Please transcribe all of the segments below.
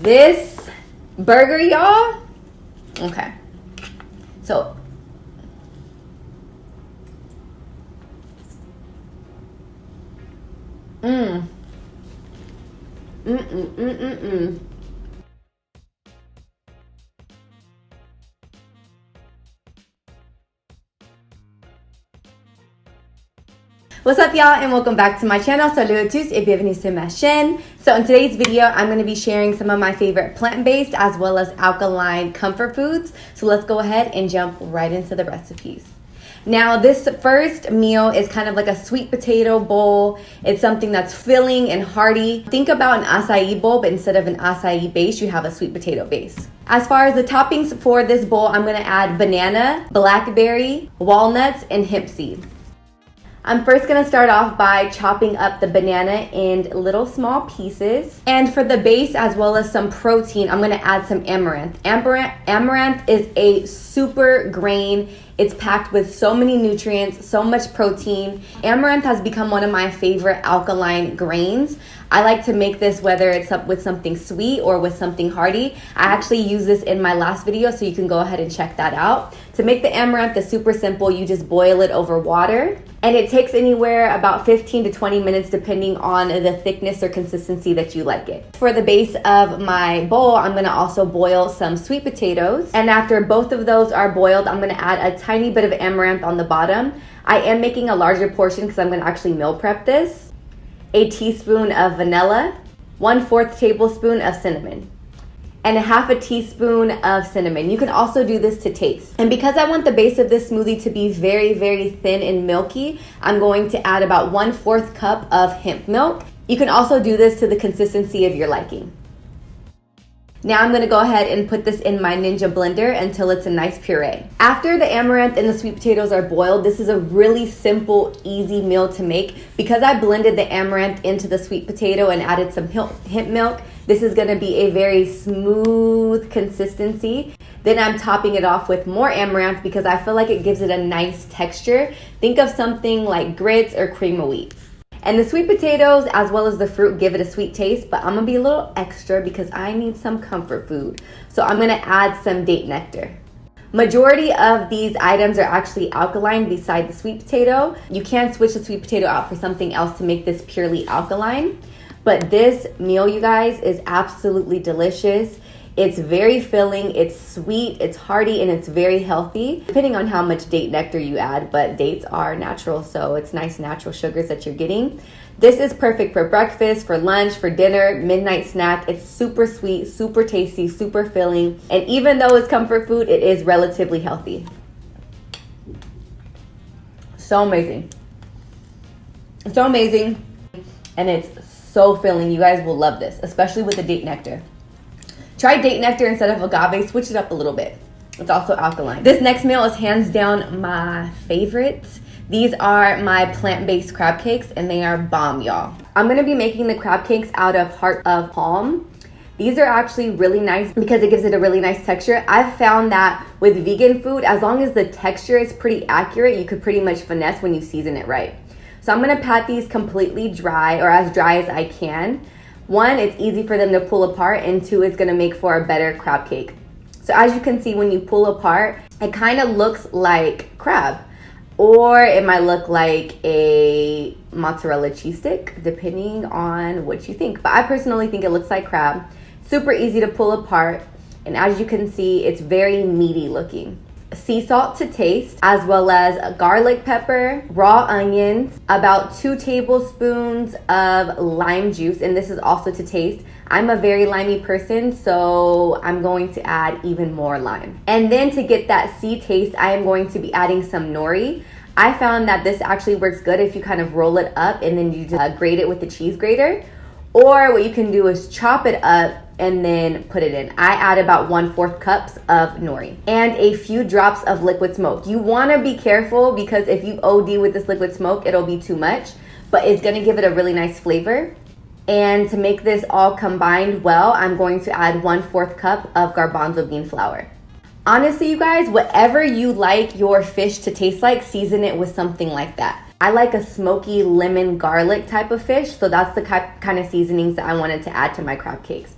This burger, y'all. Okay. So What's up, y'all, and welcome back to my channel. Salut à tous et bienvenue sur ma chaîne. So in today's video, I'm going to be sharing some of my favorite plant-based as well as alkaline comfort foods. So let's go ahead and jump right into the recipes. Now, this first meal is kind of like a sweet potato bowl. It's something that's filling and hearty. Think about an acai bowl, but instead of an acai base, you have a sweet potato base. As far as the toppings for this bowl, I'm going to add banana, blackberry, walnuts, and hemp seed. I'm first going to start off by chopping up the banana in little small pieces. And for the base as well as some protein, I'm going to add some amaranth. Amaranth is a super grain. It's packed with so many nutrients, so much protein. Amaranth has become one of my favorite alkaline grains. I like to make this whether it's up with something sweet or with something hearty. I actually use this in my last video, so you can go ahead and check that out. To make the amaranth, it's super simple. You just boil it over water, and it takes anywhere about 15 to 20 minutes depending on the thickness or consistency that you like it. For the base of my bowl, I'm gonna also boil some sweet potatoes, and after both of those are boiled, I'm gonna add a tiny bit of amaranth on the bottom. I am making a larger portion because I'm gonna actually meal prep this. A teaspoon of vanilla, 1/4 tablespoon of cinnamon, and a 1/2 teaspoon of cinnamon. You can also do this to taste. And because I want the base of this smoothie to be very, very thin and milky, I'm going to add about 1/4 cup of hemp milk. You can also do this to the consistency of your liking. Now I'm going to go ahead and put this in my Ninja blender until it's a nice puree. After the amaranth and the sweet potatoes are boiled, this is a really simple, easy meal to make. Because I blended the amaranth into the sweet potato and added some hemp milk, this is going to be a very smooth consistency. Then I'm topping it off with more amaranth because I feel like it gives it a nice texture. Think of something like grits or cream of wheat. And the sweet potatoes as well as the fruit give it a sweet taste, but I'm gonna be a little extra because I need some comfort food. So I'm gonna add some date nectar. Majority of these items are actually alkaline beside the sweet potato. You can switch the sweet potato out for something else to make this purely alkaline. But this meal, you guys, is absolutely delicious. It's very filling, it's sweet, it's hearty, and it's very healthy, depending on how much date nectar you add, but dates are natural, so it's nice natural sugars that you're getting. This is perfect for breakfast, for lunch, for dinner, midnight snack. It's super sweet, super tasty, super filling, and even though it's comfort food, it is relatively healthy. So amazing. So amazing, and it's so filling. You guys will love this, especially with the date nectar. Try date nectar instead of agave. Switch it up a little bit. It's also alkaline. This next meal is hands down my favorite. These are my plant-based crab cakes, and they are bomb, y'all. I'm gonna be making the crab cakes out of heart of palm. These are actually really nice because it gives it a really nice texture. I've found that with vegan food, as long as the texture is pretty accurate, you could pretty much finesse when you season it right. So I'm gonna pat these completely dry, or as dry as I can. One, it's easy for them to pull apart, and two, it's gonna make for a better crab cake. So as you can see, when you pull apart, it kind of looks like crab, or it might look like a mozzarella cheese stick, depending on what you think. But I personally think it looks like crab. Super easy to pull apart, and as you can see, it's very meaty looking. Sea salt to taste, as well as a garlic pepper, raw onions, about 2 tablespoons of lime juice, and this is also to taste. I'm a very limey person, so I'm going to add even more lime. And then to get that sea taste, I am going to be adding some nori. I found that this actually works good if you kind of roll it up and then you just grate it with the cheese grater. Or what you can do is chop it up and then put it in. I add about 1/4 cups of nori and a few drops of liquid smoke. You wanna be careful because if you OD with this liquid smoke, it'll be too much, but it's gonna give it a really nice flavor. And to make this all combined well, I'm going to add 1/4 cup of garbanzo bean flour. Honestly, you guys, whatever you like your fish to taste like, season it with something like that. I like a smoky lemon garlic type of fish, so that's the kind of seasonings that I wanted to add to my crab cakes.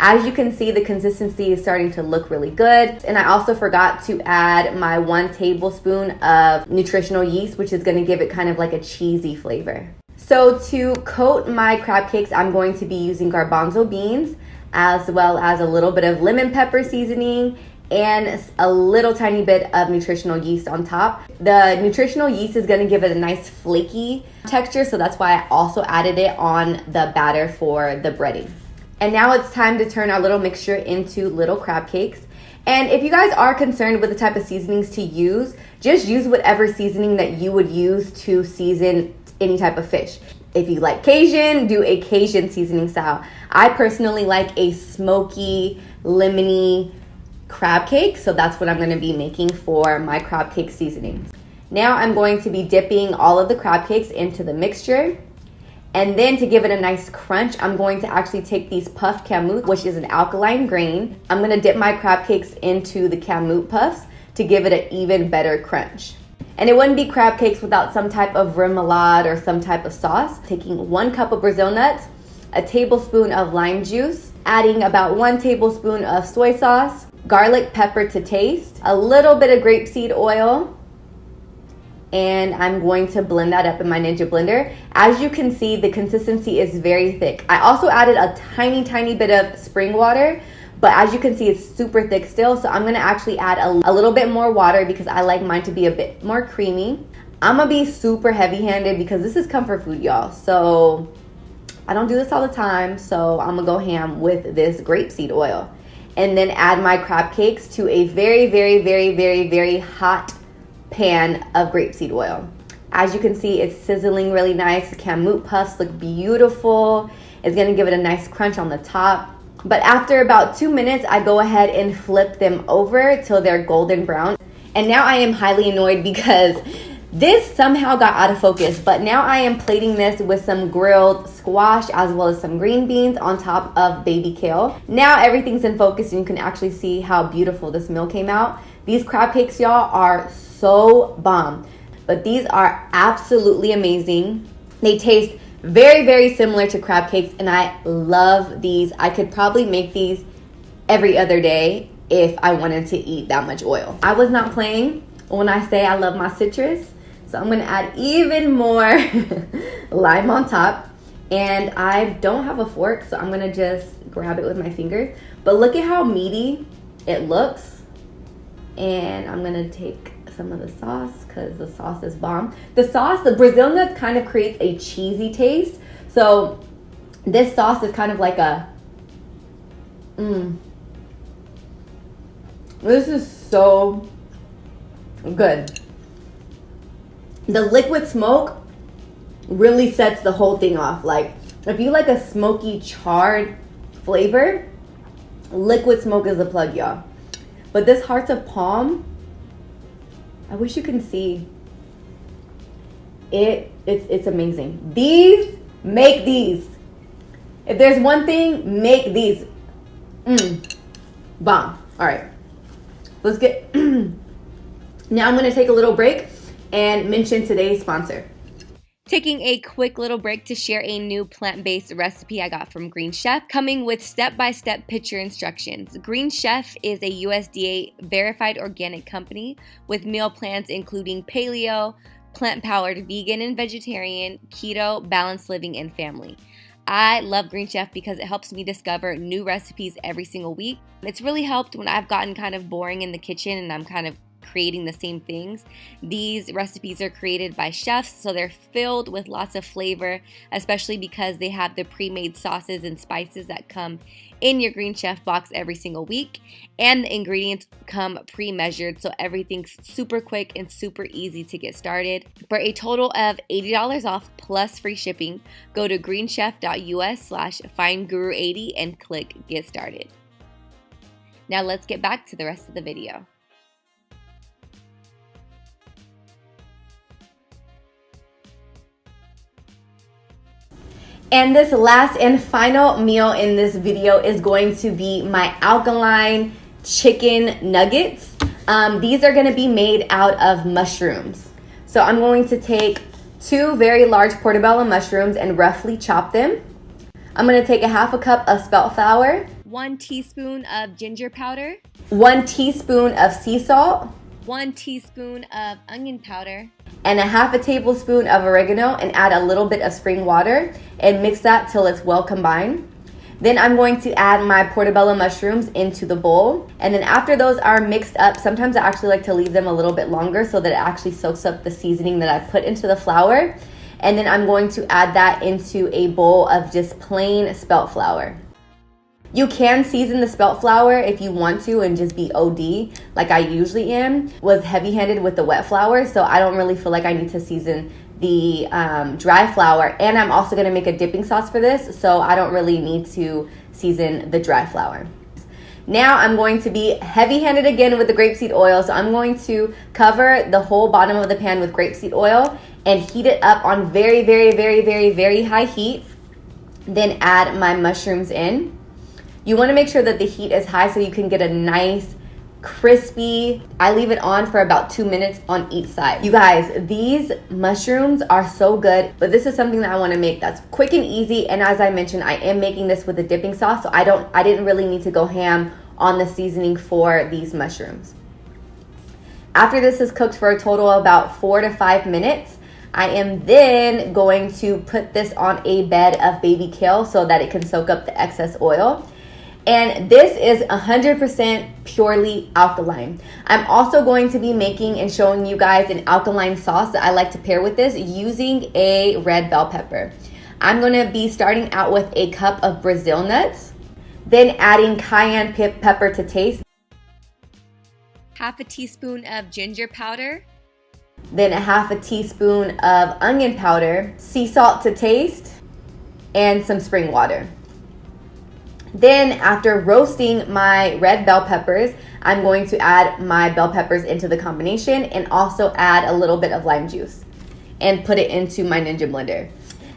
As you can see, the consistency is starting to look really good. And I also forgot to add my 1 tablespoon of nutritional yeast, which is gonna give it kind of like a cheesy flavor. So to coat my crab cakes, I'm going to be using garbanzo beans, as well as a little bit of lemon pepper seasoning and a little tiny bit of nutritional yeast on top. The nutritional yeast is gonna give it a nice flaky texture, so that's why I also added it on the batter for the breading. And now it's time to turn our little mixture into little crab cakes. And if you guys are concerned with the type of seasonings to use, just use whatever seasoning that you would use to season any type of fish. If you like Cajun, do a Cajun seasoning style. I personally like a smoky, lemony crab cake, so that's what I'm gonna be making for my crab cake seasoning. Now I'm going to be dipping all of the crab cakes into the mixture. And then to give it a nice crunch, I'm going to actually take these puffed kamut, which is an alkaline grain. I'm gonna dip my crab cakes into the kamut puffs to give it an even better crunch. And it wouldn't be crab cakes without some type of remoulade or some type of sauce. Taking 1 cup of Brazil nuts, a tablespoon of lime juice, adding about 1 tablespoon of soy sauce, garlic pepper to taste, a little bit of grapeseed oil, and I'm going to blend that up in my Ninja blender. As you can see, the consistency is very thick. I also added a tiny bit of spring water, but as you can see, it's super thick still, so I'm gonna actually add a little bit more water because I like mine to be a bit more creamy. I'm gonna be super heavy-handed because this is comfort food, y'all. So I don't do this all the time, so I'm gonna go ham with this grapeseed oil. And then add my crab cakes to a very hot pan of grapeseed oil. As you can see, it's sizzling really nice. The kamut puffs look beautiful. It's gonna give it a nice crunch on the top. But after about 2 minutes, I go ahead and flip them over till they're golden brown. And now I am highly annoyed because this somehow got out of focus, but now I am plating this with some grilled squash as well as some green beans on top of baby kale. Now everything's in focus and you can actually see how beautiful this meal came out. These crab cakes, y'all, are so bomb, but these are absolutely amazing. They taste very similar to crab cakes, and I love these. I could probably make these every other day if I wanted to eat that much oil. I was not playing when I say I love my citrus, so I'm gonna add even more lime on top. And I don't have a fork, so I'm gonna just grab it with my fingers. But look at how meaty it looks. And I'm gonna take some of the sauce because the sauce is bomb. The sauce, the Brazil nuts kind of creates a cheesy taste. So this sauce is kind of like a, This is so good. The liquid smoke really sets the whole thing off. Like if you like a smoky charred flavor, liquid smoke is the plug, y'all. But this hearts of palm, I wish you can see it. It's amazing. Make these. If there's one thing, make these. Bomb. All right, let's get. Now I'm gonna take a little break and mention today's sponsor. Taking a quick little break to share a new plant-based recipe I got from Green Chef, coming with step-by-step picture instructions. Green Chef is a USDA verified organic company with meal plans including paleo, plant-powered vegan and vegetarian, keto, balanced living, and family. I love Green Chef because it helps me discover new recipes every single week. It's really helped when I've gotten kind of boring in the kitchen and I'm kind of creating the same things. These recipes are created by chefs, so they're filled with lots of flavor, especially because they have the pre-made sauces and spices that come in your Green Chef box every single week, and the ingredients come pre-measured, so everything's super quick and super easy to get started. For a total of $80 off plus free shipping, go to greenchef.us/findguru80 and click get started. Now let's get back to the rest of the video. And this last and final meal in this video is going to be my alkaline chicken nuggets. These are gonna be made out of mushrooms. So I'm going to take 2 very large portobello mushrooms and roughly chop them. I'm gonna take a half a cup of spelt flour, 1 teaspoon of ginger powder, 1 teaspoon of sea salt, 1 teaspoon of onion powder, and a half a tablespoon of oregano, and add a little bit of spring water and mix that till it's well combined. Then I'm going to add my portobello mushrooms into the bowl. And then after those are mixed up, sometimes I actually like to leave them a little bit longer so that it actually soaks up the seasoning that I put into the flour. And then I'm going to add that into a bowl of just plain spelt flour. You can season the spelt flour if you want to and just be OD like I usually am. Was heavy-handed with the wet flour, so I don't really feel like I need to season the dry flour. And I'm also gonna make a dipping sauce for this, so I don't really need to season the dry flour. Now I'm going to be heavy-handed again with the grapeseed oil, so I'm going to cover the whole bottom of the pan with grapeseed oil and heat it up on very, very, very, very, very high heat. Then add my mushrooms in. You want to make sure that the heat is high so you can get a nice crispy. I leave it on for about 2 minutes on each side. You guys, these mushrooms are so good, but this is something that I want to make that's quick and easy. And as I mentioned, I am making this with a dipping sauce, so I didn't really need to go ham on the seasoning for these mushrooms. After this is cooked for a total of about 4 to 5 minutes, I am then going to put this on a bed of baby kale so that it can soak up the excess oil. And this is 100% purely alkaline. I'm also going to be making and showing you guys an alkaline sauce that I like to pair with this using a red bell pepper. I'm going to be starting out with a cup of Brazil nuts, then adding cayenne pepper to taste, half a teaspoon of ginger powder, then a half a teaspoon of onion powder, sea salt to taste, and some spring water. Then after roasting my red bell peppers, I'm going to add my bell peppers into the combination and also add a little bit of lime juice and put it into my Ninja blender.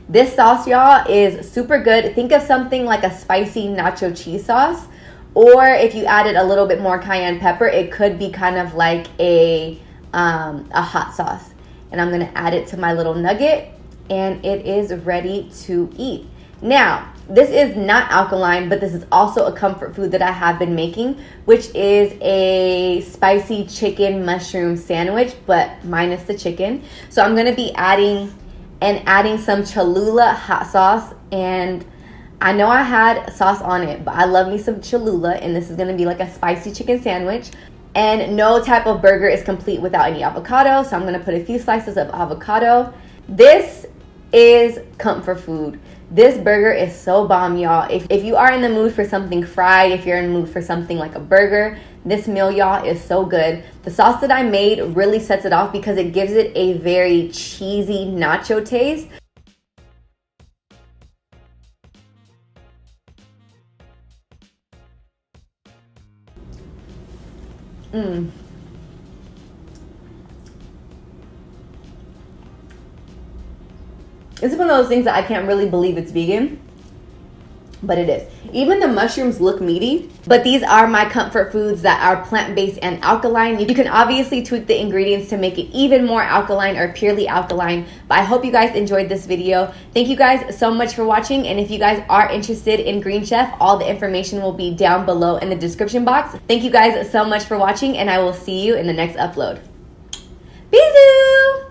This sauce, y'all, is super good. Think of something like a spicy nacho cheese sauce, or if you added a little bit more cayenne pepper, it could be kind of like a hot sauce. And I'm gonna add it to my little nugget and it is ready to eat. Now, this is not alkaline, but this is also a comfort food that I have been making, which is a spicy chicken mushroom sandwich, but minus the chicken. So I'm going to be adding some Cholula hot sauce, and I know I had sauce on it, but I love me some Cholula, and this is going to be like a spicy chicken sandwich. And no type of burger is complete without any avocado, so I'm going to put a few slices of avocado. This is comfort food. This burger is so bomb, y'all. If you are in the mood for something fried, if you're in the mood for something like a burger, this meal, y'all, is so good. The sauce that I made really sets it off because it gives it a very cheesy nacho taste. This is one of those things that I can't really believe it's vegan, but it is. Even the mushrooms look meaty, but these are my comfort foods that are plant-based and alkaline. You can obviously tweak the ingredients to make it even more alkaline or purely alkaline, but I hope you guys enjoyed this video. Thank you guys so much for watching, and if you guys are interested in Green Chef, all the information will be down below in the description box. Thank you guys so much for watching, and I will see you in the next upload. Bisous!